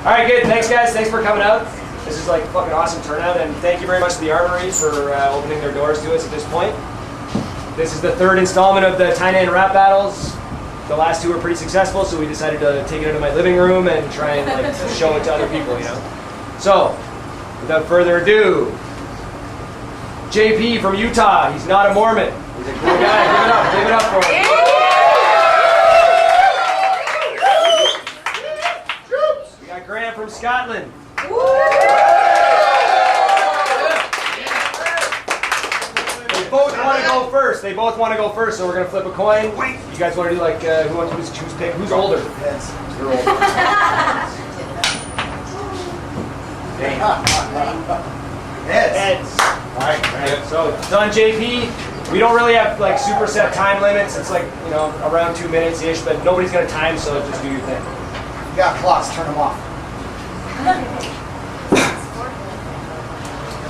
All right, good. Thanks, guys. Thanks for coming out. This is like a fucking awesome turnout, and thank you very much to the Armory for opening their doors to us at this point. This is the third installment of the Tainan rap battles. The last two were pretty successful, so we decided to take it into my living room and try and like show it to other people, you know. So, without further ado, JP from Utah. He's not a Mormon. He's a cool guy. Give it up. Give it up for him. We got Graham from Scotland. They both want to go first. They both want to go first, so we're gonna flip a coin. Wait. You guys want to do like who wants to choose pick? Who's older? Heads. You're older. Heads. All right. So it's on JP. We don't really have like super set time limits. It's like, you know, around 2 minutes ish, but nobody's gonna time, so just do your thing. You got clocks, turn them off.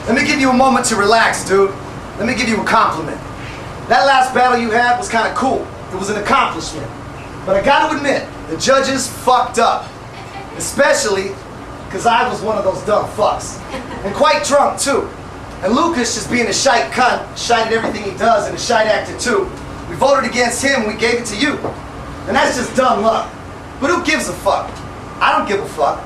Let me give you a moment to relax, dude. Let me give you a compliment. That last battle you had was kind of cool. It was an accomplishment. But I gotta admit, the judges fucked up. Especially because I was one of those dumb fucks. And quite drunk, too. And Lucas, just being a shite cunt, shite at everything he does and a shite actor, too. We voted against him and we gave it to you. And that's just dumb luck. But who gives a fuck? I don't give a fuck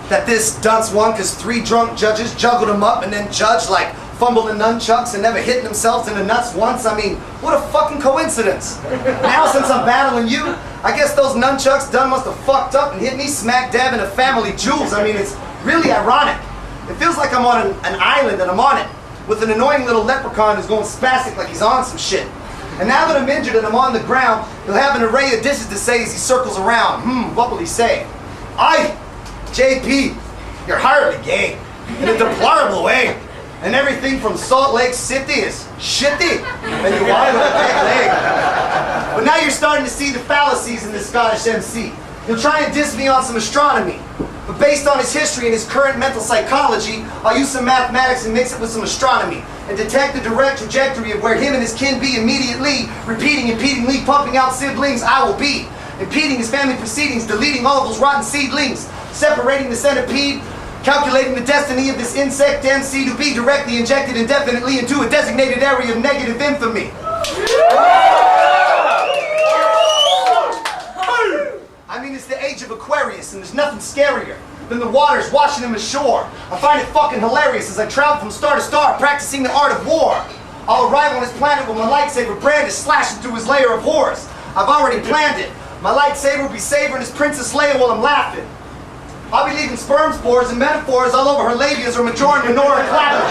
that this dunce won because 3 drunk judges juggled him up and then judged like fumbling nunchucks and never hitting themselves in the nuts once. I mean, what a fucking coincidence. Now since I'm battling you, I guess those nunchucks done must have fucked up and hit me smack dab in the family jewels. I mean, it's really ironic. It feels like I'm on an island and I'm on it with an annoying little leprechaun who's going spastic like he's on some shit. And now that I'm injured and I'm on the ground, he'll have an array of dishes to say as he circles around. What will he say? JP, you're hardly gay, in a deplorable way. And everything from Salt Lake City is shitty, and you want a big leg. But now you're starting to see the fallacies in this Scottish MC. He'll try and diss me on some astronomy. But based on his history and his current mental psychology, I'll use some mathematics and mix it with some astronomy and detect the direct trajectory of where him and his kin be immediately, repeating, impedingly, pumping out siblings I will be, impeding his family proceedings, deleting all of those rotten seedlings, separating the centipede, calculating the destiny of this insect MC to be directly injected indefinitely into a designated area of negative infamy. I mean, it's the age of Aquarius, and there's nothing scarier than the waters washing him ashore. I find it fucking hilarious as I travel from star to star, practicing the art of war. I'll arrive on his planet with my lightsaber brand is slashing through his layer of horrors. I've already planned it. My lightsaber will be savoring his Princess Leia while I'm laughing. I'll be leaving sperm spores and metaphors all over her labias or Majora and Minora clapping.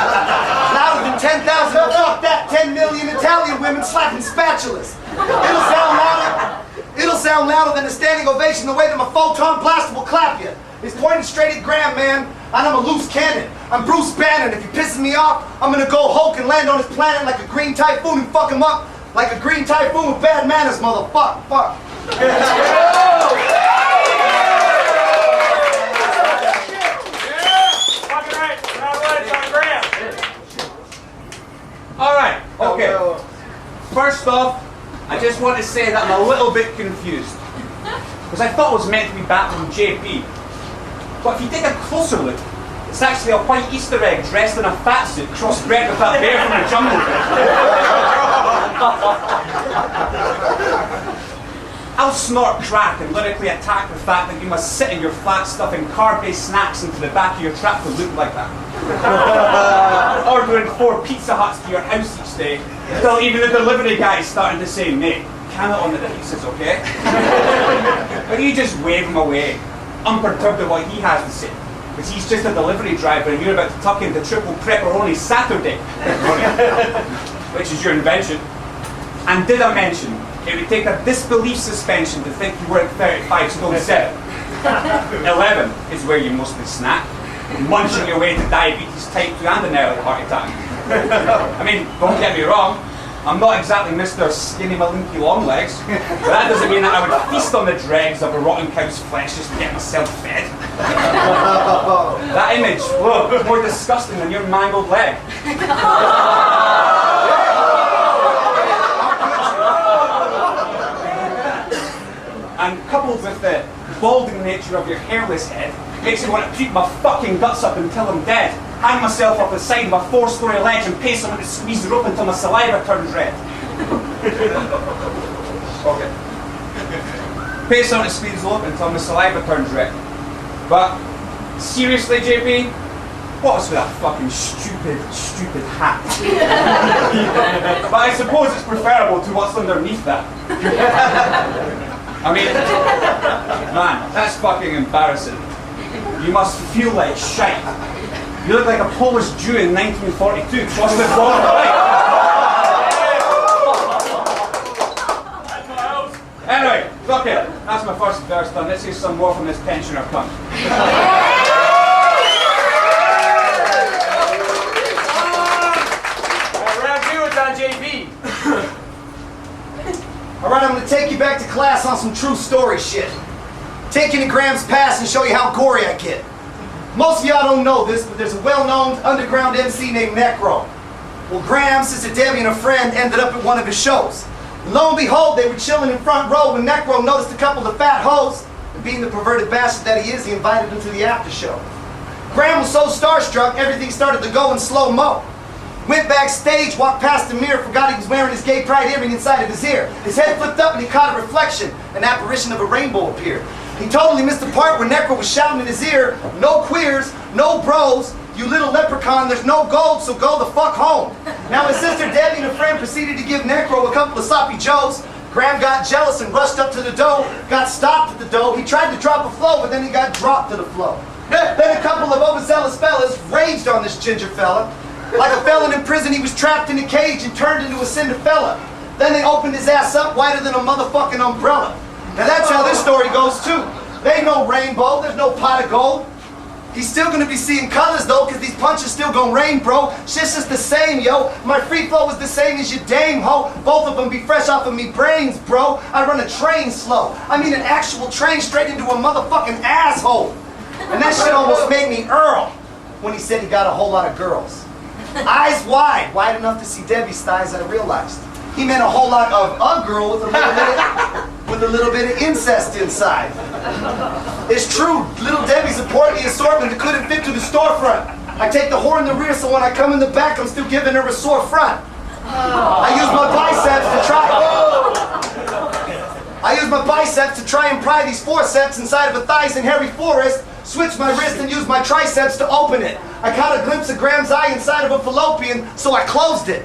Louder than 10,000, but fuck that, 10 million Italian women slapping spatulas. It'll sound louder than a standing ovation the way that my photon blaster will clap you. It's pointed straight at Graham, man, and I'm a loose cannon. I'm Bruce Banner, and if he pisses me off, I'm gonna go Hulk and land on his planet like a green typhoon and fuck him up like a green typhoon with bad manners, motherfucker. Fuck. Alright, okay. First off, I just want to say that I'm a little bit confused. Because I thought it was meant to be battling JP. But if you take a closer look, it's actually a white Easter egg dressed in a fat suit crossbred with that bear from the jungle. I'll snort crack and lyrically attack the fact that you must sit in your fat stuffing carb-based snacks into the back of your trap to look like that. Ordering 4 Pizza Huts to your house each day, until even the delivery guy is starting to say, mate, can it on the pizzas, okay? But you just wave him away, unperturbed by what he has to say. Because he's just a delivery driver and you're about to tuck into triple pepperoni Saturday. Which is your invention. And did I mention, it would take a disbelief suspension to think you weren't 35 stone 7. 11 is where you mostly snack, munching your way to diabetes type 2 and an early heart attack. I mean, don't get me wrong, I'm not exactly Mr. Skinny Malinky Longlegs, but that doesn't mean that I would feast on the dregs of a rotten cow's flesh just to get myself fed. That image, whoa, more disgusting than your mangled leg. And coupled with the balding nature of your hairless head, Makes me want to puke my fucking guts up until I'm dead. Hang myself up the side of a 4-story ledge and pay someone to squeeze the rope until my saliva turns red. Okay. Pay someone to squeeze the rope until my saliva turns red. But, seriously, JP? What's with that fucking stupid hat? But I suppose it's preferable to what's underneath that. I mean, man, that's fucking embarrassing. You must feel like shite. You look like a Polish Jew in 1942 crossing the border. Anyway, fuck it. That's my first verse done. Let's hear some more from this pensioner cunt. Round 2, it's on JP. Alright, I'm gonna take you back to class on some true story shit. Take you to Graham's past and show you how gory I get. Most of y'all don't know this, but there's a well-known underground MC named Necro. Well, Graham, Sister Debbie, and a friend ended up at one of his shows. And lo and behold, they were chilling in front row when Necro noticed a couple of fat hoes, and being the perverted bastard that he is, he invited them to the after show. Graham was so starstruck, everything started to go in slow-mo. Went backstage, walked past the mirror, forgot he was wearing his gay pride earring inside of his ear. His head flipped up and he caught a reflection. An apparition of a rainbow appeared. He totally missed the part where Necro was shouting in his ear, "No queers, no bros, you little leprechaun, there's no gold, so go the fuck home." Now his sister Debbie and a friend proceeded to give Necro a couple of sloppy joes. Graham got jealous and rushed up to the dough, got stopped at the dough. He tried to drop a flow, but then he got dropped to the flow. Then a couple of overzealous fellas raged on this ginger fella. Like a felon in prison, he was trapped in a cage and turned into a Cinderella. Then they opened his ass up whiter than a motherfucking umbrella. Now that's how this story goes too. There ain't no rainbow, there's no pot of gold. He's still gonna be seeing colors though, cause these punches still gonna rain, bro. Shit's just the same, yo. My free flow is the same as your dame, ho. Both of them be fresh off of me brains, bro. I run a train slow. I mean an actual train straight into a motherfucking asshole. And that shit almost made me Earl when he said he got a whole lot of girls. Eyes wide, wide enough to see Debbie's thighs, I realized. He meant a whole lot of a girl with a little bit of incest inside. It's true, little Debbie's a part of the assortment that couldn't fit to the storefront. I take the whore in the rear, so when I come in the back, I'm still giving her a sore front. I use my biceps to try and pry these forceps inside of a thighs and hairy forest. Switch my wrist and use my triceps to open it. I caught a glimpse of Graham's eye inside of a fallopian, so I closed it.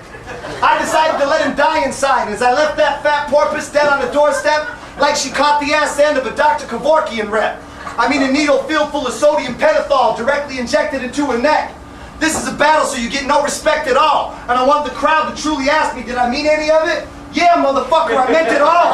I decided to let him die inside, and as I left that fat porpoise dead on the doorstep, like she caught the ass end of a Dr. Kevorkian rep. I mean a needle filled full of sodium pentothal directly injected into her neck. This is a battle, so you get no respect at all. And I want the crowd to truly ask me, did I mean any of it? Yeah, motherfucker, I meant it all.